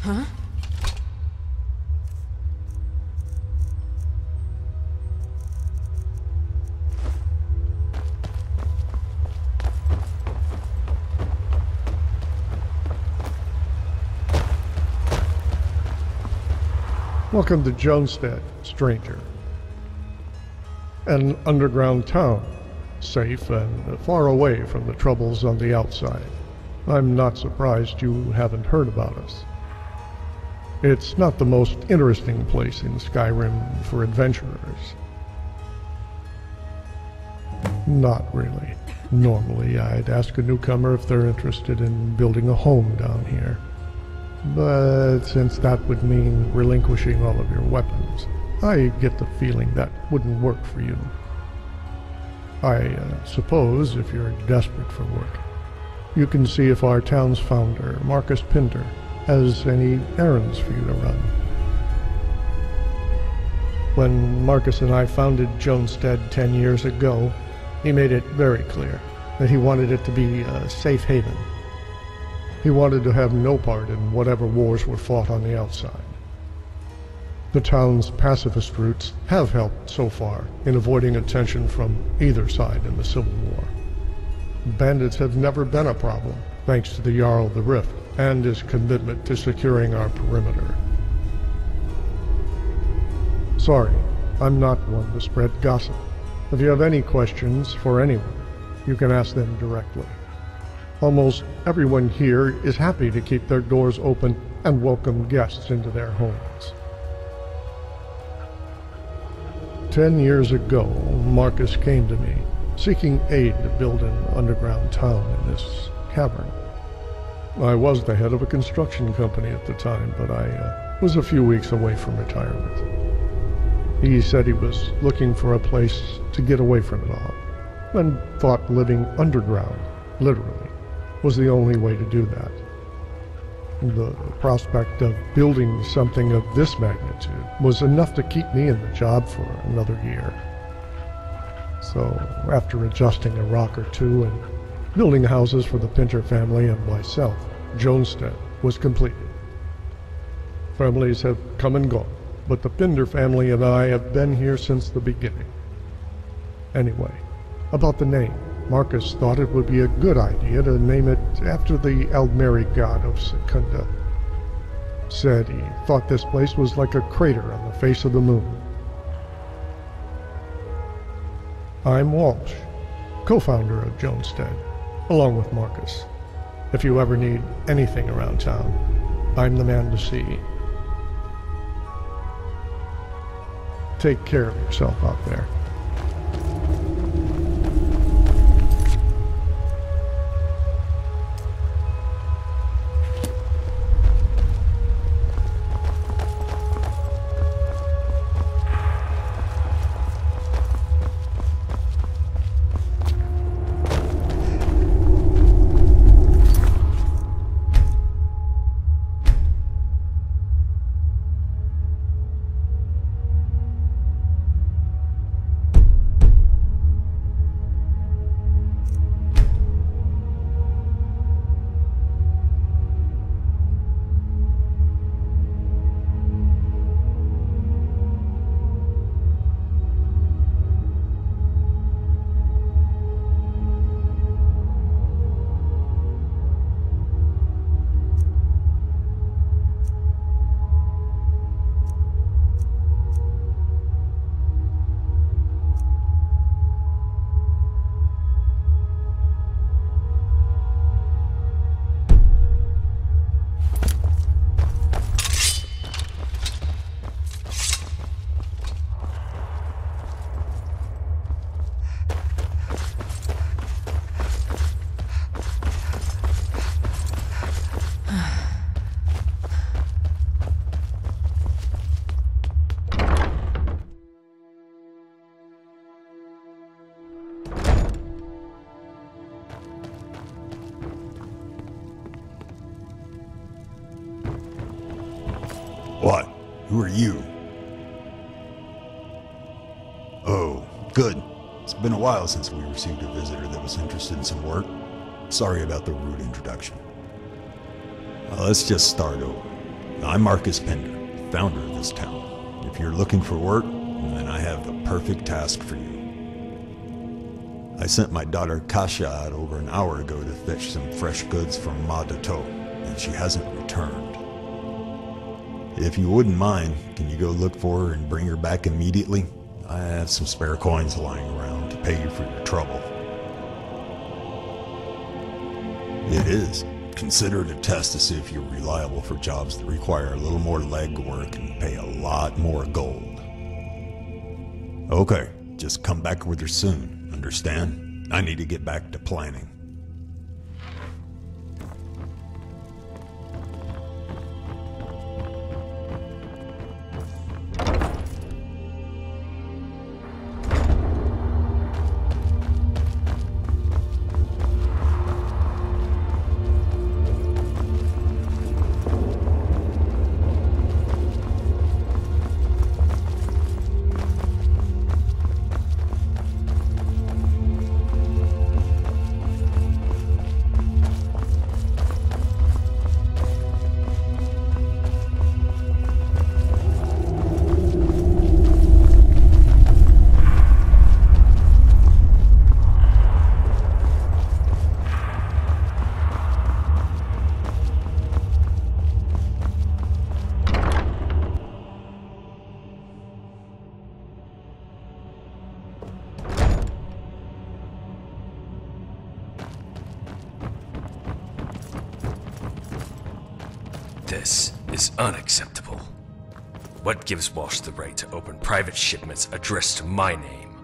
Huh? Welcome to Jonestead, stranger. An underground town, safe and far away from the troubles on the outside. I'm not surprised you haven't heard about us. It's not the most interesting place in Skyrim for adventurers. Not really. Normally, I'd ask a newcomer if they're interested in building a home down here. But since that would mean relinquishing all of your weapons, I get the feeling that wouldn't work for you. I suppose if you're desperate for work, you can see if our town's founder, Marcus Pinder, has any errands for you to run. When Marcus and I founded Jonestead 10 years ago, he made it very clear that he wanted it to be a safe haven. He wanted to have no part in whatever wars were fought on the outside. The town's pacifist roots have helped so far in avoiding attention from either side in the Civil War. Bandits have never been a problem, thanks to the Jarl of the Rift and his commitment to securing our perimeter. Sorry, I'm not one to spread gossip. If you have any questions for anyone, you can ask them directly. Almost everyone here is happy to keep their doors open and welcome guests into their homes. 10 years ago, Marcus came to me, seeking aid to build an underground town in this cavern. I was the head of a construction company at the time, but I was a few weeks away from retirement. He said he was looking for a place to get away from it all, and thought living underground, literally, was the only way to do that. The prospect of building something of this magnitude was enough to keep me in the job for another year. So, after adjusting a rock or two and building houses for the Pinter family and myself, Jonestead was completed. Families have come and gone, but the Pinder family and I have been here since the beginning. Anyway, about the name. Marcus thought it would be a good idea to name it after the Aldmeri god of Secunda. Said he thought this place was like a crater on the face of the moon. I'm Walsh, co-founder of Jonestead, along with Marcus. If you ever need anything around town, I'm the man to see. Take care of yourself out there. What? Who are you? Oh, good. It's been a while since we received a visitor that was interested in some work. Sorry about the rude introduction. Let's just start over. I'm Marcus Pender, founder of this town. If you're looking for work, then I have the perfect task for you. I sent my daughter Kasia out over an hour ago to fetch some fresh goods from Modded-Maids, and she hasn't returned. If you wouldn't mind, can you go look for her and bring her back immediately? I have some spare coins lying around to pay you for your trouble. It is. Consider it a test to see if you're reliable for jobs that require a little more legwork and pay a lot more gold. Okay, just come back with her soon, understand? I need to get back to planning. This is unacceptable. What gives Walsh the right to open private shipments addressed to my name?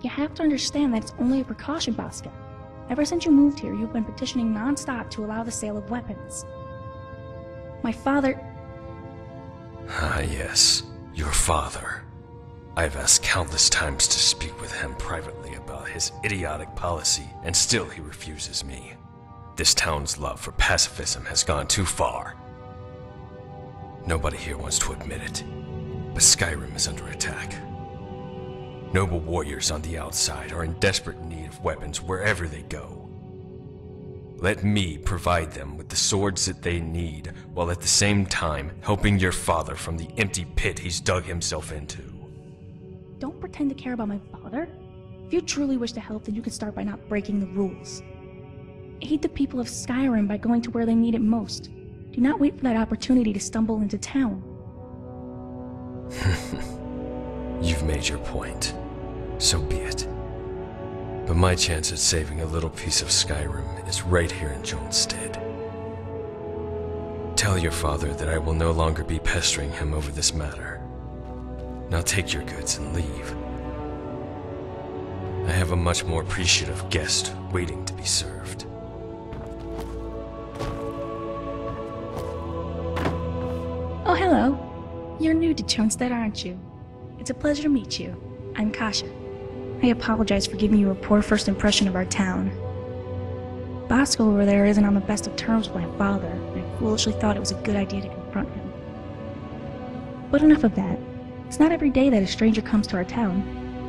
You have to understand that it's only a precaution, Bosco. Ever since you moved here, you've been petitioning non-stop to allow the sale of weapons. My father... Ah, yes. Your father. I've asked countless times to speak with him privately about his idiotic policy, and still he refuses me. This town's love for pacifism has gone too far. Nobody here wants to admit it, but Skyrim is under attack. Noble warriors on the outside are in desperate need of weapons wherever they go. Let me provide them with the swords that they need, while at the same time helping your father from the empty pit he's dug himself into. Don't pretend to care about my father. If you truly wish to help, then you can start by not breaking the rules. Aid the people of Skyrim by going to where they need it most. Do not wait for that opportunity to stumble into town. You've made your point. So be it. But my chance at saving a little piece of Skyrim is right here in Jonestead. Tell your father that I will no longer be pestering him over this matter. Now take your goods and leave. I have a much more appreciative guest waiting to be served. Oh, hello. You're new to Jonestead, aren't you? It's a pleasure to meet you. I'm Kasia. I apologize for giving you a poor first impression of our town. Bosco over there isn't on the best of terms with my father, and I foolishly thought it was a good idea to confront him. But enough of that. It's not every day that a stranger comes to our town.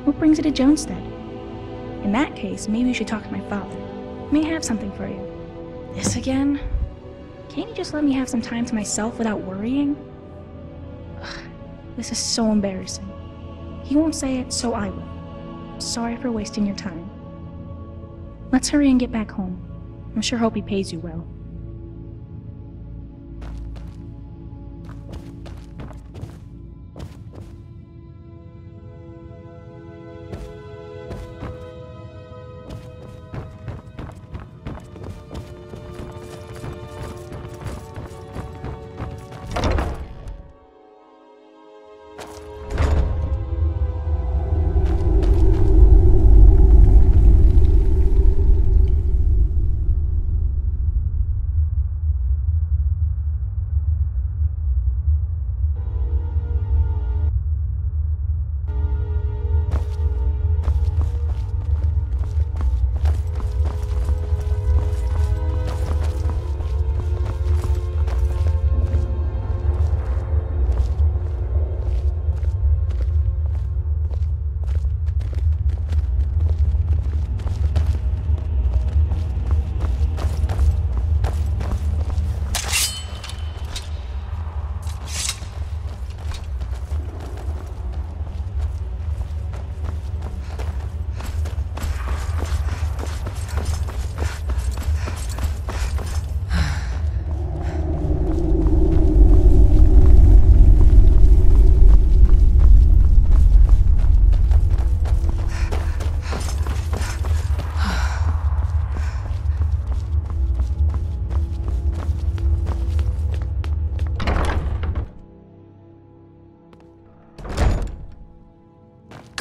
What brings you to Jonestead? In that case, maybe you should talk to my father. He may have something for you. This again? Can't you just let me have some time to myself without worrying? Ugh, this is so embarrassing. He won't say it, so I will. I'm sorry for wasting your time. Let's hurry and get back home. I'm sure Hope he pays you well.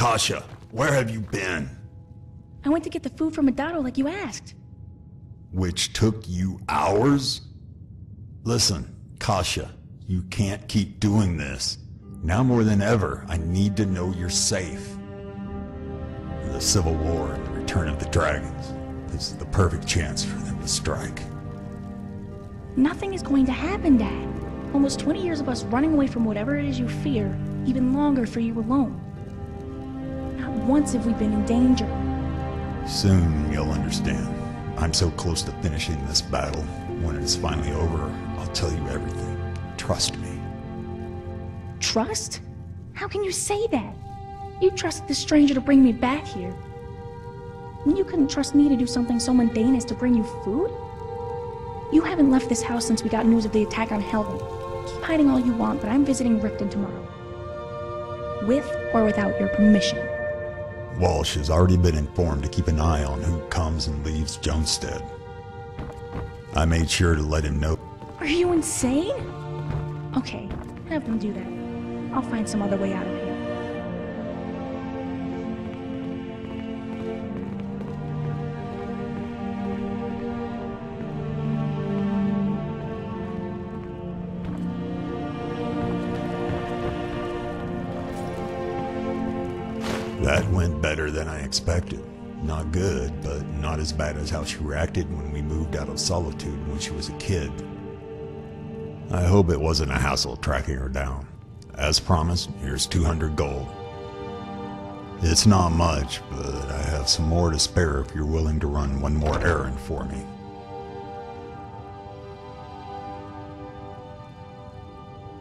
Kasha, where have you been? I went to get the food from Madado like you asked. Which took you hours? Listen, Kasha, you can't keep doing this. Now more than ever, I need to know you're safe. The Civil War and the return of the dragons. This is the perfect chance for them to strike. Nothing is going to happen, Dad. Almost 20 years of us running away from whatever it is you fear, even longer for you alone. Not once have we been in danger. Soon you'll understand. I'm so close to finishing this battle. When it's finally over, I'll tell you everything. Trust me. Trust? How can you say that? You trusted this stranger to bring me back here. When you couldn't trust me to do something so mundane as to bring you food? You haven't left this house since we got news of the attack on Helvin. Keep hiding all you want, but I'm visiting Ripton tomorrow. With or without your permission. Walsh has already been informed to keep an eye on who comes and leaves Jonestead. I made sure to let him know. Are you insane? Okay, have them do that. I'll find some other way out of here. That went better than I expected. Not good, but not as bad as how she reacted when we moved out of Solitude when she was a kid. I hope it wasn't a hassle tracking her down. As promised, here's 200 gold. It's not much, but I have some more to spare if you're willing to run one more errand for me.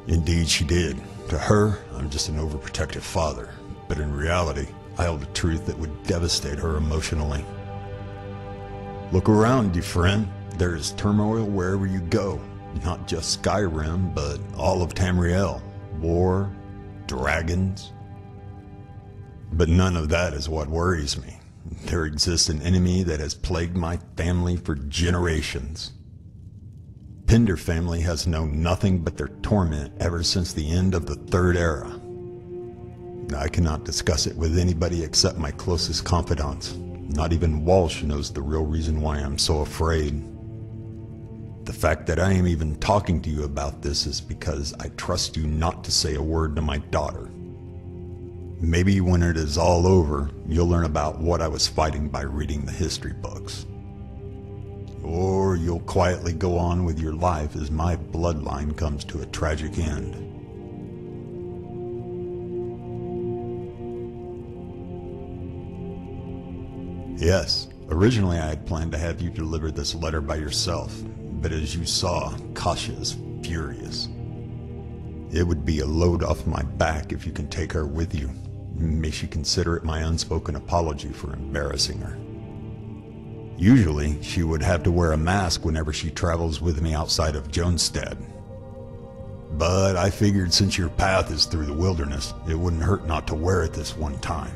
Indeed she did. To her, I'm just an overprotective father. But in reality, I held a truth that would devastate her emotionally. Look around, you friend. There is turmoil wherever you go. Not just Skyrim, but all of Tamriel. War, dragons. But none of that is what worries me. There exists an enemy that has plagued my family for generations. Pinder family has known nothing but their torment ever since the end of the Third Era. I cannot discuss it with anybody except my closest confidants. Not even Walsh knows the real reason why I'm so afraid. The fact that I am even talking to you about this is because I trust you not to say a word to my daughter. Maybe when it is all over, you'll learn about what I was fighting by reading the history books. Or you'll quietly go on with your life as my bloodline comes to a tragic end. Yes, originally I had planned to have you deliver this letter by yourself, but as you saw, Kasha is furious. It would be a load off my back if you can take her with you. May she consider it my unspoken apology for embarrassing her. Usually, she would have to wear a mask whenever she travels with me outside of Jonestead. But I figured since your path is through the wilderness, it wouldn't hurt not to wear it this one time.